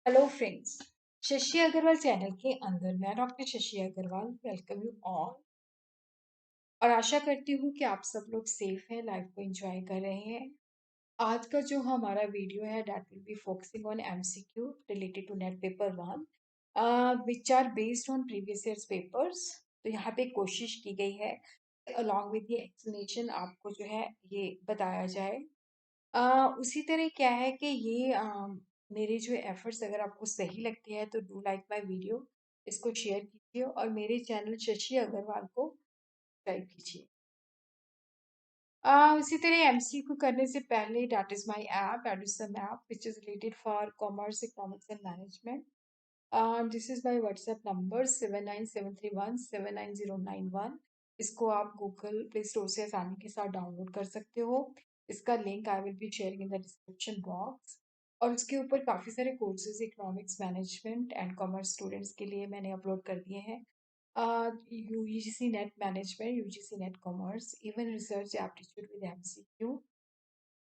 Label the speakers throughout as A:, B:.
A: Hello friends. Shashi Agarwal channel के अंदर मैं doctor Shashi Agarwal welcome you all और आशा करती हूँ कि आप सब लोग सेफ हैं, लाइफ को एंजॉय कर रहे हैं। आज का जो हमारा वीडियो है that will be focusing on MCQ related to NET paper 1 which are based on previous years papers. तो यहाँ पे कोशिश की गई है अलॉन्ग विद द एक्सप्लेनेशन आपको जो है ये बताया जाए। उसी तरह क्या है कि ये मेरे जो एफर्ट्स अगर आपको सही लगती है तो डू लाइक माय वीडियो, इसको शेयर कीजिए और मेरे चैनल शशि अग्रवाल को सब्सक्राइब कीजिए। उसी तरह एमसीक्यू करने से पहले that is my app, that is the app which is related for commerce, economics and management. This is my WhatsApp number 7973179091। इसको आप गूगल प्ले स्टोर से आसानी के साथ डाउनलोड कर सकते हो। इसका link I will be sharing in the description box. और उसके ऊपर काफ़ी सारे courses economics management and commerce students के लिए मैंने अपलोड कर दिए हैं। UGC net management, UGC net commerce, even research aptitude with MCQ.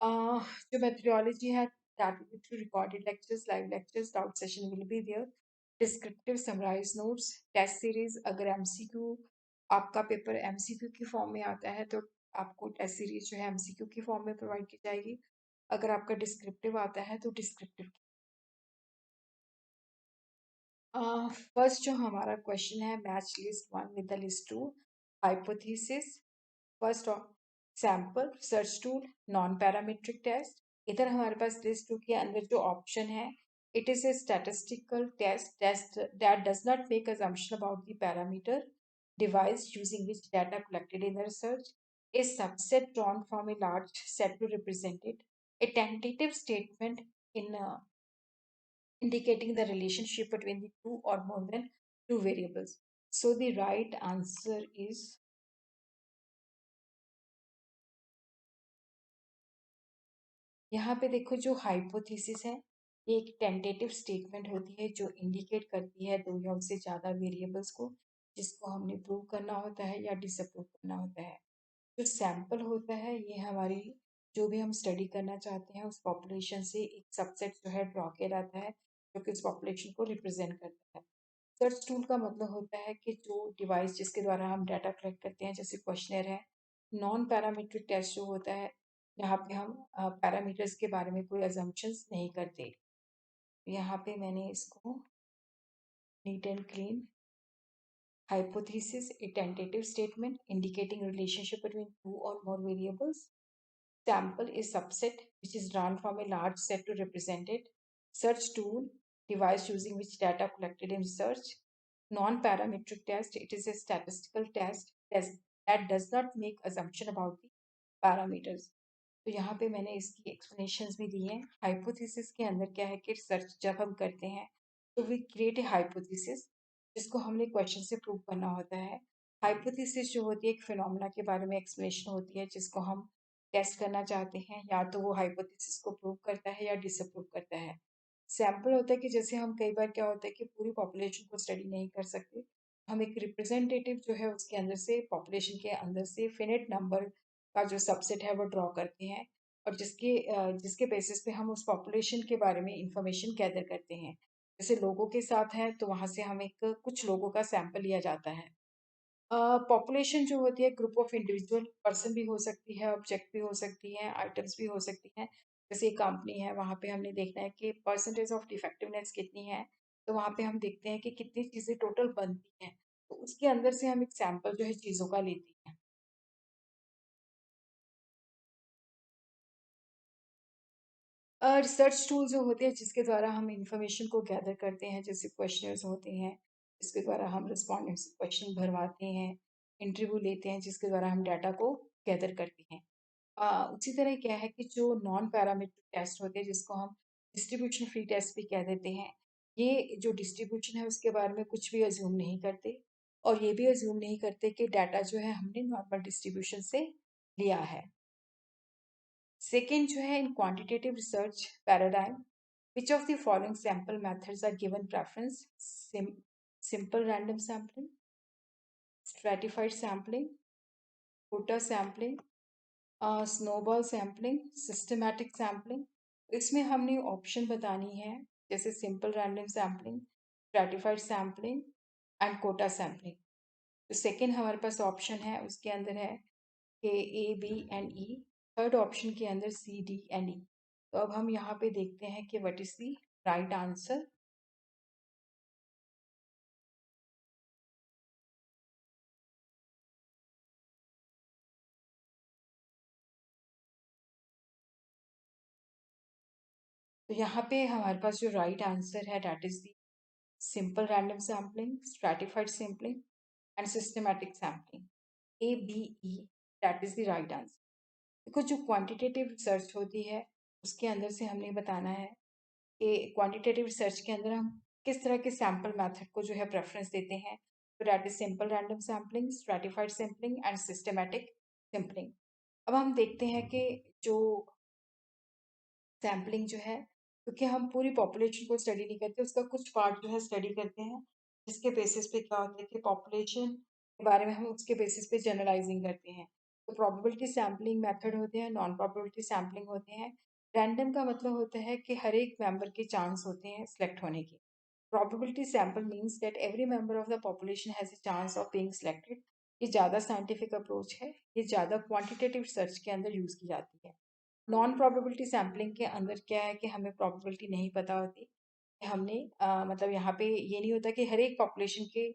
A: जो methodology है that will be through recorded lectures, live lectures, doubt session will be there, descriptive summarized notes, test series। अगर MCQ आपका paper MCQ की form में आता है तो आपको टेस्ट सीरीज जो है एमसीक्यू की फॉर्म में प्रोवाइड की जाएगी। अगर आपका डिस्क्रिप्टिव आता है तो डिस्क्रिप्टिव। फर्स्ट जो हमारा क्वेश्चन है, match list 1 with the list 2, hypothesis. First sample, search tool, non parametric test. इधर हमारे पास लिस्ट 2 के अंदर जो ऑप्शन है, it is a statistical test that does not make assumption about the parameter device using which data collected in the research, a subset drawn from a large set to represent it, a tentative statement in indicating the relationship between the two or more than two variables. So the right answer is, यहाँ पे देखो जो hypothesis है, ये एक tentative statement होती है जो इंडिकेट करती है दो या उससे ज़्यादा वेरिएबल्स को जिसको हमने प्रूव करना होता है या डिसअप्रूव करना होता है। जो सैंपल होता है ये हमारी जो भी हम स्टडी करना चाहते हैं उस पॉपुलेशन से एक सबसेट जो है ड्रॉ किया जाता है जो कि उस पॉपुलेशन को रिप्रेजेंट करता है। सर्च टूल का मतलब होता है कि जो डिवाइस जिसके द्वारा हम डाटा कलेक्ट करते हैं, जैसे क्वेश्चनर है। नॉन पैरामीट्रिक टेस्ट जो होता है यहाँ पे हम पैरामीटर्स के बारे में कोई अजम्पशंस नहीं करते। यहाँ पे मैंने इसको neat and clean, hypothesis, a tentative statement indicating relationship between two or more variables. Sample is subset which is drawn from a large set to represent it. Search tool, device using which data collected in research. Non-parametric test, it is a statistical test that does not make assumption about the parameters. तो यहाँ पे मैंने इसकी explanations भी दी हैं। Hypothesis के अंदर क्या है कि रिसर्च जब हम करते हैं तो वी क्रिएट ए हाइपोथेसिस जिसको हमने क्वेश्चन से प्रूव करना होता है। हाइपोथेसिस जो होती है एक फिनोमेना के बारे में एक्सप्लेनेशन होती है जिसको हम टेस्ट करना चाहते हैं, या तो वो हाइपोथेसिस को प्रूव करता है या डिसअप्रूव करता है। सैंपल होता है कि जैसे हम कई बार क्या होता है कि पूरी पॉपुलेशन को स्टडी नहीं कर सकते, हम एक रिप्रेजेंटेटिव जो है उसके अंदर से, पॉपुलेशन के अंदर से फिनिट नंबर का जो सबसेट है वो ड्रॉ करते हैं और जिसके बेसिस पे हम उस पॉपुलेशन के बारे में इंफॉर्मेशन गैदर करते हैं। जैसे लोगों के साथ है तो वहाँ से हम एक कुछ लोगों का सैंपल लिया जाता है। पॉपुलेशन जो होती है ग्रुप ऑफ इंडिविजुअल पर्सन भी हो सकती है, ऑब्जेक्ट भी हो सकती हैं, आइटम्स भी हो सकती हैं। जैसे एक कंपनी है, वहाँ पे हमने देखना है कि परसेंटेज ऑफ डिफेक्टिवनेस कितनी है, तो वहाँ पे हम देखते हैं कि कितनी चीज़ें टोटल बनती हैं, तो उसके अंदर से हम एक सैंपल जो है चीज़ों का लेते हैं। रिसर्च टूल जो होते हैं जिसके द्वारा हम इंफॉर्मेशन को गैदर करते हैं, जैसे क्वेश्चनर्स होते हैं जिसके द्वारा हम रिस्पॉन्डेंट से क्वेश्चन भरवाते हैं, इंटरव्यू लेते हैं जिसके द्वारा हम डाटा को गैदर करते हैं। उसी तरह क्या है कि जो नॉन पैरामीट्रिक टेस्ट होते हैं जिसको हम डिस्ट्रीब्यूशन फ्री टेस्ट भी कह देते हैं, ये जो डिस्ट्रीब्यूशन है उसके बारे में कुछ भी अज्यूम नहीं करते और ये भी अज्यूम नहीं करते कि डाटा जो है हमने नॉर्मल डिस्ट्रीब्यूशन से लिया है। सेकेंड जो है, इन quantitative research paradigm, which of the following sample methods are given preference? Simple random sampling, stratified sampling, quota sampling, snowball sampling, systematic sampling. इसमें हमने ऑप्शन बतानी है जैसे simple random sampling, stratified sampling and quota sampling. तो second हमारे पास option है, उसके अंदर है कि A, B and E. Third option के अंदर सी, डी एंड ई। तो अब हम यहाँ पे देखते हैं कि what is the right answer. तो यहाँ पे हमारे पास जो राइट आंसर है that is the simple random sampling, stratified sampling and systematic sampling. A, B, E, that is the right answer. देखो, जो क्वांटिटेटिव रिसर्च होती है उसके अंदर से हमने बताना है कि क्वांटिटेटिव रिसर्च के अंदर हम किस तरह के सैम्पल मेथड को जो है प्रेफरेंस देते हैं। तो that is simple random sampling, stratified sampling and systematic sampling. अब हम देखते हैं कि जो सैम्पलिंग जो है, क्योंकि हम पूरी पॉपुलेशन को स्टडी नहीं करते, उसका कुछ पार्ट जो है स्टडी करते हैं, जिसके बेसिस पे क्या होता है कि पॉपुलेशन के बारे में हम उसके बेसिस पे जनरलाइजिंग करते हैं। तो प्रोबेबिलिटी सैम्पलिंग मेथड होते हैं, नॉन प्रोबेबिलिटी सैम्पलिंग होते हैं। रैंडम का मतलब होता है कि हर एक मेंबर के चांस होते हैं सिलेक्ट होने के। Probability sample means that every member of the population has a chance of being selected. ये ज़्यादा साइंटिफिक अप्रोच है, ये ज़्यादा क्वांटिटेटिव रिसर्च के अंदर यूज़ की जाती है। नॉन प्रोबेबिलिटी सैम्पलिंग के अंदर क्या है कि हमें प्रोबेबिलिटी नहीं पता होती कि हमने मतलब यहाँ पे ये नहीं होता कि हर एक पॉपुलेशन के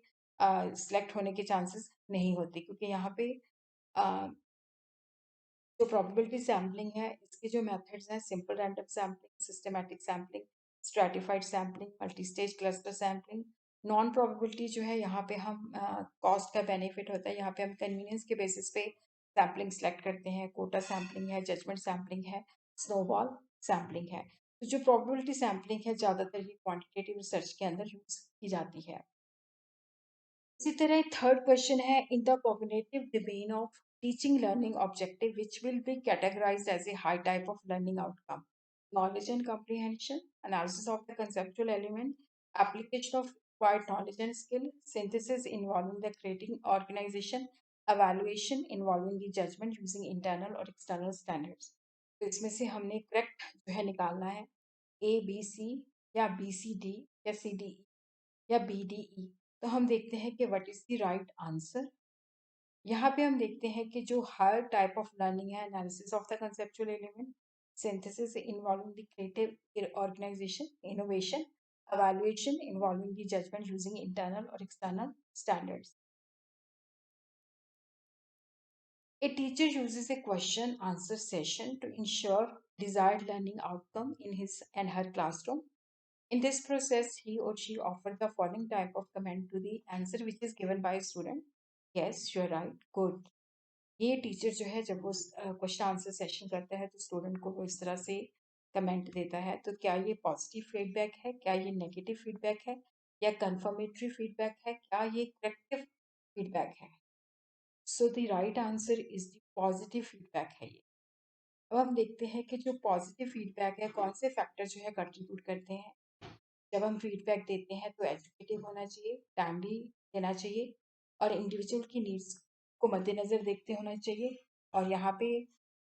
A: सिलेक्ट होने के चांसेस नहीं होते, क्योंकि यहाँ पे अ, जो प्रोबेबिलिटी सैम्पलिंग है इसके जो मेथड्स हैं, simple random sampling, systematic sampling, stratified sampling, multi stage cluster sampling. Non probability जो है यहाँ पे हम कॉस्ट का बेनिफिट होता है, यहाँ पे हम कन्वीनियंस के बेसिस पे सैम्पलिंग सेलेक्ट करते हैं। कोटा सैम्पलिंग है, जजमेंट सैम्पलिंग है, स्नोबॉल सैम्पलिंग है। तो जो प्रोबेबिलिटी सैम्पलिंग है ज़्यादातर ये क्वांटिटेटिव रिसर्च के अंदर यूज की जाती है। इसी तरह थर्ड क्वेश्चन है, in the cognitive domain of teaching learning objective which will be categorised as a high type of learning outcome. Knowledge and comprehension, analysis of the conceptual element, application of acquired knowledge and skill, synthesis involving the creating organization, evaluation involving the judgment using internal और external standards। तो इसमें से हमने correct जो है निकालना है, A, B, सी या बी, सी, डी या सी, डी, या बी, डी, ई। तो हम देखते हैं कि what is the right answer. यहाँ पे हम देखते हैं कि जो हर टाइप ऑफ लर्निंग है, analysis of the conceptual element, synthesis involving the creative organisation, innovation, evaluation involving the judgment using internal or external standards. A teacher uses a question answer session to ensure desired learning outcome in his and her classroom. In this process, he or she offers the following type of comment to the answer which is given by a student. Yes, you're right. Good. ये teacher जो है जब वो question answer session करता है तो student को वो इस तरह से कमेंट देता है, तो क्या ये पॉजिटिव फीडबैक है, क्या ये नेगेटिव फीडबैक है, या कंफर्मेटरी फीडबैक है, क्या ये करेक्टिव फीडबैक है। So the right answer is the positive feedback है ये। अब हम देखते हैं कि जो पॉजिटिव फीडबैक है कौन से फैक्टर जो है कंट्रीब्यूट करते हैं। जब हम फीडबैक देते हैं तो एजुकेटिव होना चाहिए, टाइमली देना चाहिए, और इंडिविजुअल की नीड्स को मद्देनज़र देखते होना चाहिए। और यहाँ पे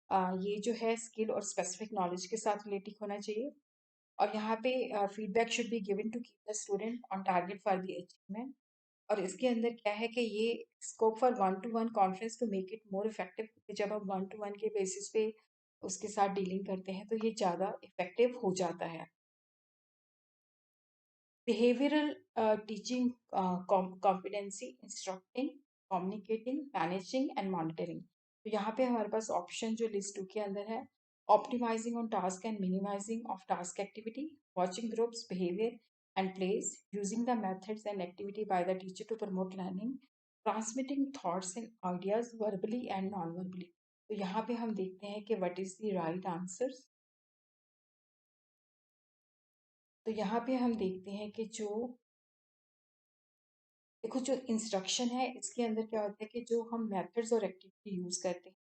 A: ये जो है स्किल और स्पेसिफिक नॉलेज के साथ रिलेटेड होना चाहिए। और यहाँ पे feedback should be given to keep the student on target for the achievement. और इसके अंदर क्या है कि ये scope for one to one conference to make it more effective, क्योंकि जब हम वन टू वन के बेसिस पे उसके साथ डीलिंग करते हैं तो ये ज़्यादा इफेक्टिव हो जाता है। Behavioral teaching competency, instructing, communicating, managing and monitoring। तो यहाँ पे हमारे पास ऑप्शन जो लिस्ट 2 के अंदर है, optimising on task and minimising of task activity, watching groups behaviour and place, using the methods and activity by the teacher to promote learning, transmitting thoughts and ideas verbally and non verbally. तो यहाँ पे हम देखते हैं कि what is the right answer. तो यहाँ पे हम देखते हैं कि जो देखो, जो इंस्ट्रक्शन है इसके अंदर क्या होता है कि जो हम मेथड्स और एक्टिविटी यूज करते हैं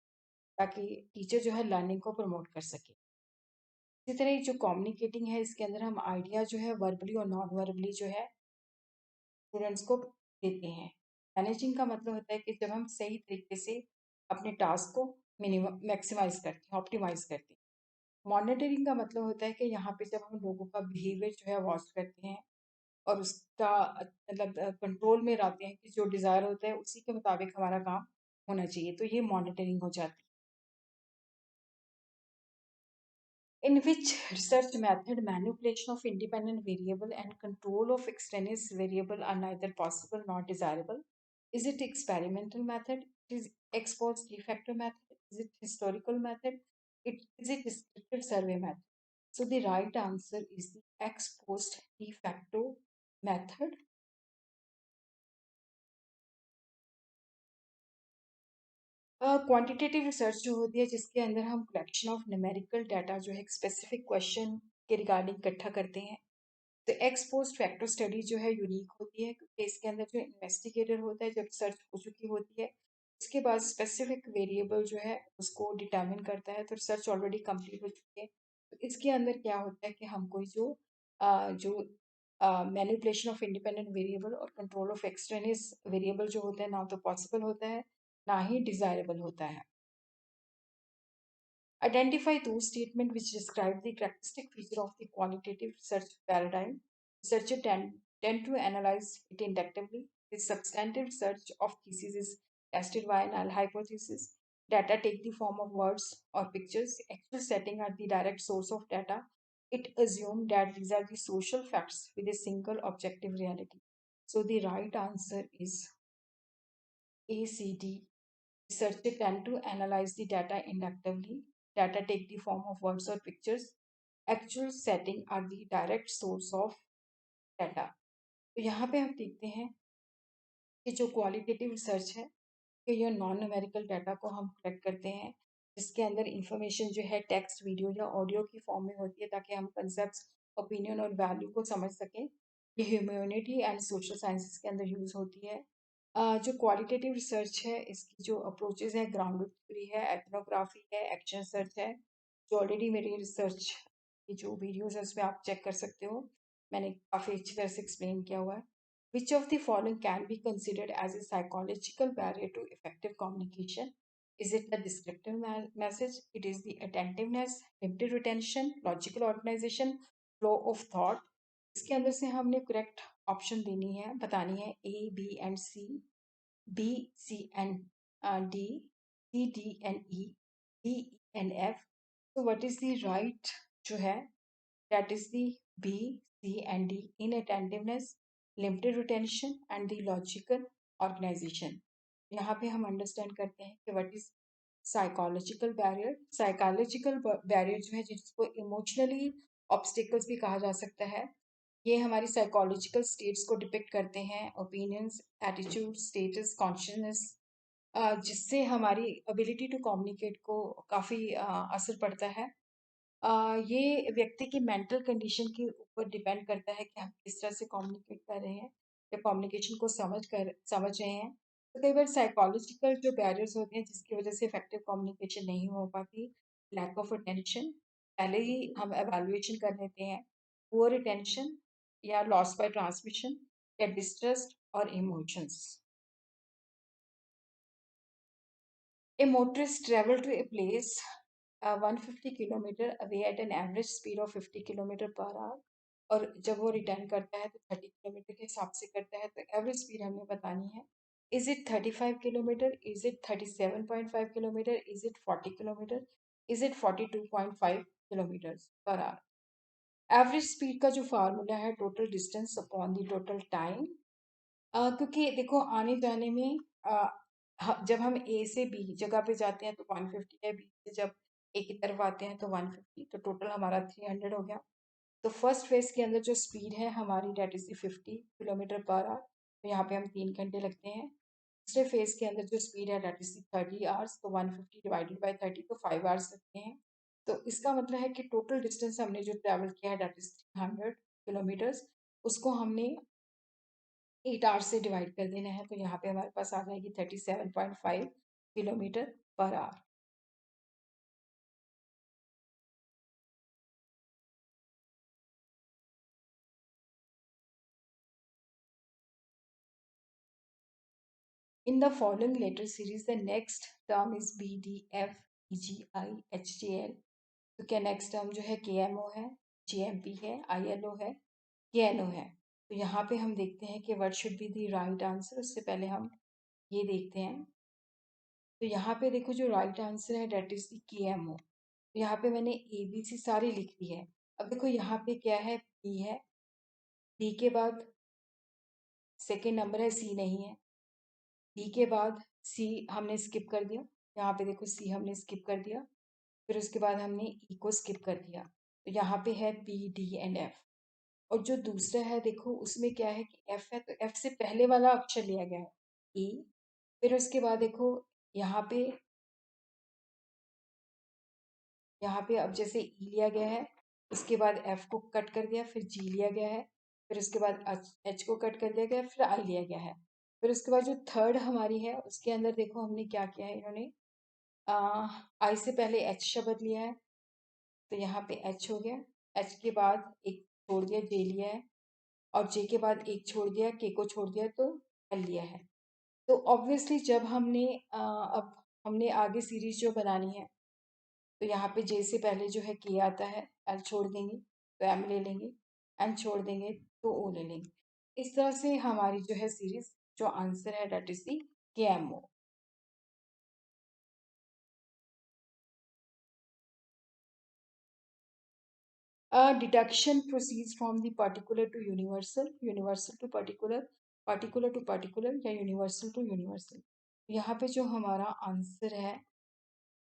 A: ताकि टीचर जो है लर्निंग को प्रमोट कर सके। इसी तरह जो कम्युनिकेटिंग है इसके अंदर हम आइडिया जो है वर्बली और नॉन वर्बली जो है स्टूडेंट्स को देते हैं। मैनेजिंग का मतलब होता है कि जब हम सही तरीके से अपने टास्क को मिनिमम मैक्सिमाइज करते हैं, ऑप्टिमाइज करते हैं। मॉनिटरिंग का मतलब होता है कि यहाँ पे जब हम लोगों का बिहेवियर जो है वॉच करते हैं और उसका मतलब कंट्रोल में लाते हैं कि जो डिज़ायर होता है उसी के मुताबिक हमारा काम होना चाहिए, तो ये मॉनिटरिंग हो जाती है। In which research method manipulation of independent variable and control of extraneous variable are neither possible nor desirable? Is it experimental method? Is ex post defector method? Is it historical method? Is it descriptive survey method? So the right answer is the ex post de facto method. Quantitative research जो होती है जिसके अंदर हम collection of numerical data जो है एक specific question के रिगार्डिंग इकट्ठा करते हैं। तो एक्स पोस्ट फैक्टर स्टडी जो है यूनिक होती है क्योंकि इसके अंदर जो इन्वेस्टिगेटर होता है जब सर्च हो चुकी होती है उसके बाद स्पेसिफिक वेरिएबल जो है उसको डिटर्मिन करता है, तो रिसर्च ऑलरेडी कंप्लीट हो चुकी है। तो इसके अंदर क्या होता है कि हम कोई जो मैनिपुलेशन ऑफ इंडिपेंडेंट वेरिएबल और कंट्रोल ऑफ एक्सट्रेनियस वेरिएबल जो होता है ना तो पॉसिबल होता है ना ही डिजायरेबल होता है। Identify those statements which describe the characteristic feature of the qualitative research paradigm. Researchers tend to analyze it inductively. The substantive research of thesis is tested by null hypothesis. Data take the form of words or pictures. Actual setting are the direct source of data. It assumes that these are the social facts with a single objective reality. So the right answer is ACD. Researchers tend to analyze the data inductively. Data take the form of words or pictures. Actual setting are the direct source of data. तो यहाँ पे हम देखते हैं कि जो qualitative research है कि ये नॉन न्यूमेरिकल डाटा को हम कलेक्ट करते हैं जिसके अंदर इंफॉर्मेशन जो है टेक्स्ट वीडियो या ऑडियो की फॉर्म में होती है ताकि हम कंसेप्ट ओपिनियन और वैल्यू को समझ सकें। ये ह्यूमैनिटी एंड सोशल साइंसेस के अंदर यूज़ होती है। जो क्वालिटेटिव रिसर्च है इसकी जो अप्रोचेज है ग्राउंडेड थ्योरी है, एथनोग्राफी है, एक्शन रिसर्च है, जो ऑलरेडी मेरी रिसर्च की जो वीडियोज है उसमें आप चेक कर सकते हो, मैंने काफ़ी अच्छी तरह से एक्सप्लेन किया हुआ है। Which of the following can be considered as a psychological barrier to effective communication? Is it the descriptive message? It is the attentiveness, limited retention, logical organization, flow of thought. इसके अंदर से हमने correct option देनी है, बतानी है A B and C, B C and D, C D and E, D and F. तो what is the right जो है that is the B, C and D inattentiveness, limited retention and the logical organization. यहाँ पे हम understand करते हैं कि what is psychological barrier. Psychological barrier जो है जिसको इमोशनली ऑब्स्टिकल्स भी कहा जा सकता है, ये हमारी साइकोलॉजिकल स्टेट्स को डिपिक्ट करते हैं, ओपिनियंस, एटीट्यूड, स्टेटस, कॉन्शियसनेस, जिससे हमारी एबिलिटी टू कम्युनिकेट को काफ़ी असर पड़ता है। ये व्यक्ति की मेंटल कंडीशन के ऊपर डिपेंड करता है कि हम किस तरह से कम्युनिकेट कर रहे हैं या कम्युनिकेशन को समझ रहे हैं। तो कई बार साइकोलॉजिकल जो बैरियर्स होते हैं जिसकी वजह से इफेक्टिव कम्युनिकेशन नहीं हो पाती, लैक ऑफ अटेंशन, पहले ही हम एवेल्युएशन कर लेते हैं, पुअर अटेंशन या लॉस बाय ट्रांसमिशन या डिस्ट्रस्ट और emotions. A motorist traveled to a place 150 kilometre away at an average speed of 50 kilometre per our, और जब वो रिटर्न करता है तो 30 किलोमीटर के हिसाब से करता है, तो एवरेज स्पीड हमें बतानी है। Is it 35 kilometre, is it 37.5 kilometre, is it 40 kilometre, is it 42.5 kilometre per our. Average speed का जो फार्मूला है total distance upon the total time. क्योंकि देखो आने जाने में जब हम ए से बी जगह पे जाते हैं तो 150 है, बी से जब ए की तरफ आते हैं तो 150, तो टोटल हमारा 300 हो गया। तो फर्स्ट फेज के अंदर जो स्पीड है हमारी that is 50 kilometre per hour, तो यहाँ पे हम 3 घंटे लगते हैं। दूसरे फेज के अंदर जो स्पीड है डेट इज 30 आवर्स, तो 150 डिवाइडेड बाई 30 तो 5 आवर्स लगते हैं। तो इसका मतलब है कि टोटल डिस्टेंस हमने जो ट्रैवल किया है डेट इज 300 किलोमीटर्स, उसको हमने 8 आवर्स से डिवाइड कर देना है, तो यहाँ पे हमारे पास आ जाएगी 37.5 kilometre per our. In the following letter series, the next term is B, D, F, E, G, I, H, J, L. तो क्या नेक्स्ट टर्म जो है KMO है, GMP है, ILO है, KNO है। तो यहाँ पे हम देखते हैं कि what should be the right answer. उससे पहले हम ये देखते हैं। तो यहाँ पे देखो जो राइट आंसर है डेट इज द KMO। तो यहाँ पे मैंने ABC सारी लिख दी है। अब देखो यहाँ पे क्या है, B है, B के बाद सेकेंड नंबर है, C नहीं है। B के बाद C हमने स्किप कर दिया। यहाँ पे देखो C हमने स्किप कर दिया। फिर उसके बाद हमने E को स्किप कर दिया। तो यहाँ पे है P, D एंड F। और जो दूसरा है देखो उसमें क्या है कि F है, तो F से पहले वाला अक्षर लिया गया है E। फिर उसके बाद देखो यहाँ पे अब जैसे E लिया गया है, उसके बाद F को कट कर दिया, फिर G लिया गया है, फिर उसके बाद H को कट कर दिया गया, फिर I लिया गया है। फिर उसके बाद जो थर्ड हमारी है उसके अंदर देखो हमने क्या किया है, इन्होंने I से पहले H शब्द लिया है, तो यहाँ पे H हो गया। H के बाद एक छोड़ दिया, J लिया है, और J के बाद एक छोड़ दिया, K को छोड़ दिया, तो L लिया है। तो ऑब्वियसली जब अब हमने आगे सीरीज जो बनानी है, तो यहाँ पे J से पहले जो है K आता है, L छोड़ देंगे तो M ले लेंगे, N छोड़ देंगे तो O ले लेंगे। इस तरह से हमारी जो है सीरीज, जो आंसर है that is the KMO। Deduction proceeds from the particular to universal, universal to particular, particular to particular, या universal to universal। यहाँ पे जो हमारा आंसर है,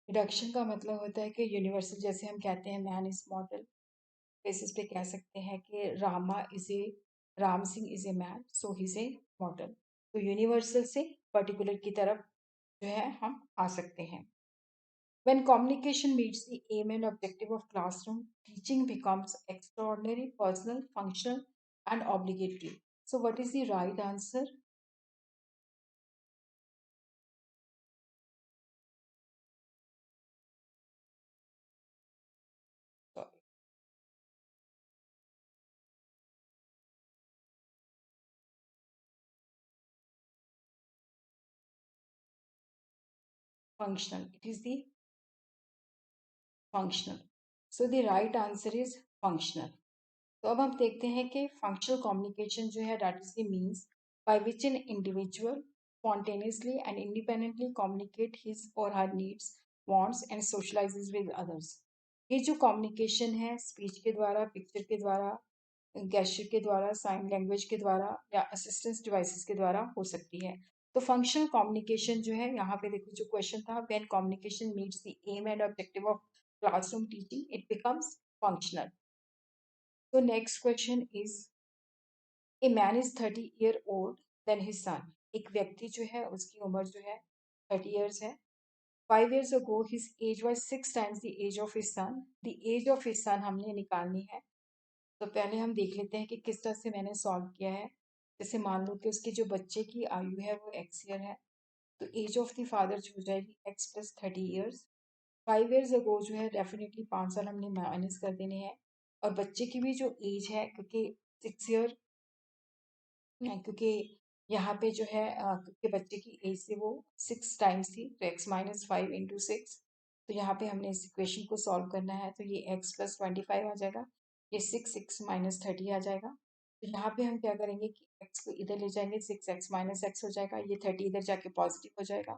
A: डिडक्शन का मतलब होता है कि यूनिवर्सल, जैसे हम कहते हैं मैन इज मॉडल, बेसिस पे कह सकते हैं कि Ram Singh is a man so he is a model. तो यूनिवर्सल से पर्टिकुलर की तरफ जो है हम आ सकते हैं। When communication meets the aim and objective of classroom, teaching becomes extraordinary, personal, functional, and obligatory. So, what is the right answer? Sorry, functional. It is the functional. So, the right answer is functional. तो अब हम देखते हैं कि functional communication जो है that is the means by which an individual spontaneously and independently communicate his or her needs, wants and socializes with others। ये जो कम्युनिकेशन है स्पीच के द्वारा, पिक्चर के द्वारा, गेस्चर के द्वारा, साइन लैंग्वेज के द्वारा, या असिस्टेंस डिवाइसेस के द्वारा हो सकती है। तो फंक्शनल कम्युनिकेशन जो है, यहाँ पे देखो जो क्वेश्चन था, when communication meets the aim and objective of classroom teaching it becomes functional. So next question is, a man is 30 year old than his son। एक व्यक्ति जो है उसकी उम्र जो है 30 years है। 5 years ago his age was 6 times the age of his son। The age of his son हमने निकालनी है। तो पहले हम देख लेते हैं कि किस तरह से मैंने सॉल्व किया है। जैसे मान लो कि उसके जो बच्चे की आयु है वो x ईयर है, तो एज ऑफ द फादर जो हो जाएगी x + 30 years। 5 years ago जो है डेफिनेटली 5 साल हमने माइनस कर देने हैं। और बच्चे की भी जो एज है, क्योंकि 6 ईयर, क्योंकि यहाँ पे जो है क्योंकि बच्चे की एज से वो 6 टाइम्स थी, तो x - 5 × 6। तो यहाँ पे हमने इस इक्वेशन को सॉल्व करना है, तो ये x + 25 आ जाएगा, ये 6 - 30 आ जाएगा। तो यहाँ पे हम क्या करेंगे कि x को इधर ले जाएंगे, 6x - x हो जाएगा, ये 30 इधर जाके पॉजिटिव हो जाएगा,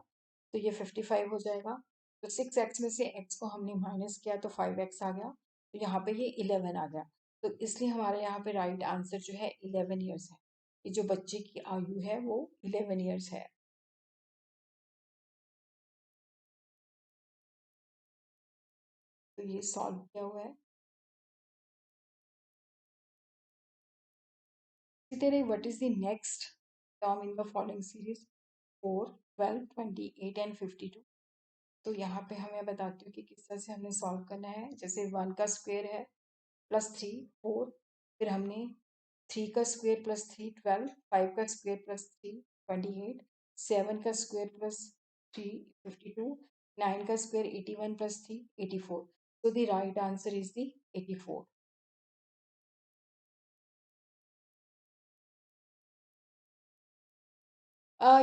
A: तो ये 55 हो जाएगा। तो 6x में से x को हमने माइनस किया तो 5x आ गया, तो यहाँ पे ये 11 आ गया। तो इसलिए हमारे यहाँ पे राइट आंसर जो है 11 years है। कि जो बच्चे की आयु है वो 11 years है। तो ये सॉल्व किया हुआ है। इसी तरह what is the next term in the following series, 4, 12, 28 and 52। तो यहाँ पे हमें बताती हूँ कि किस तरह से हमने सॉल्व करना है। जैसे 1 का स्क्वायर है +3 4, फिर हमने 3 का स्क्वायर +3 12, 5 का स्क्वायर +3 28, 7 का स्क्वायर +3 52, 9 का square 81 +3 84। So the right answer is the 84।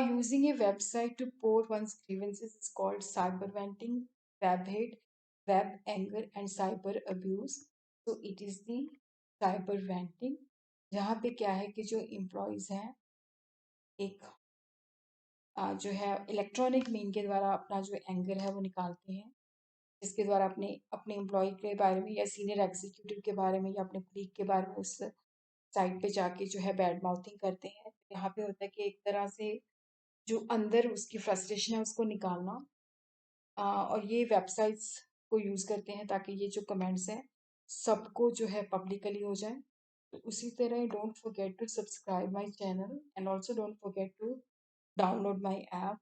A: Using a website to pour one's grievances is called cyber venting, web hate, web anger and cyber abuse. So it is the cyber venting, जहाँ पे क्या है कि जो employees हैं एक जो है इलेक्ट्रॉनिक मीन के द्वारा अपना जो एंगर है वो निकालते हैं, जिसके द्वारा अपने अपने एम्प्लॉय के बारे में या सीनियर एग्जीक्यूटिव के बारे में या अपने कुलीग के बारे में उस साइट पे जाके जो है बैड माउथिंग करते हैं। यहाँ पे होता है कि एक तरह से जो अंदर उसकी फ्रस्ट्रेशन है उसको निकालना। और ये वेबसाइट्स को यूज़ करते हैं ताकि ये जो कमेंट्स हैं सबको जो है पब्लिकली हो जाए। तो उसी तरह don't forget to subscribe my channel and also don't forget to download my app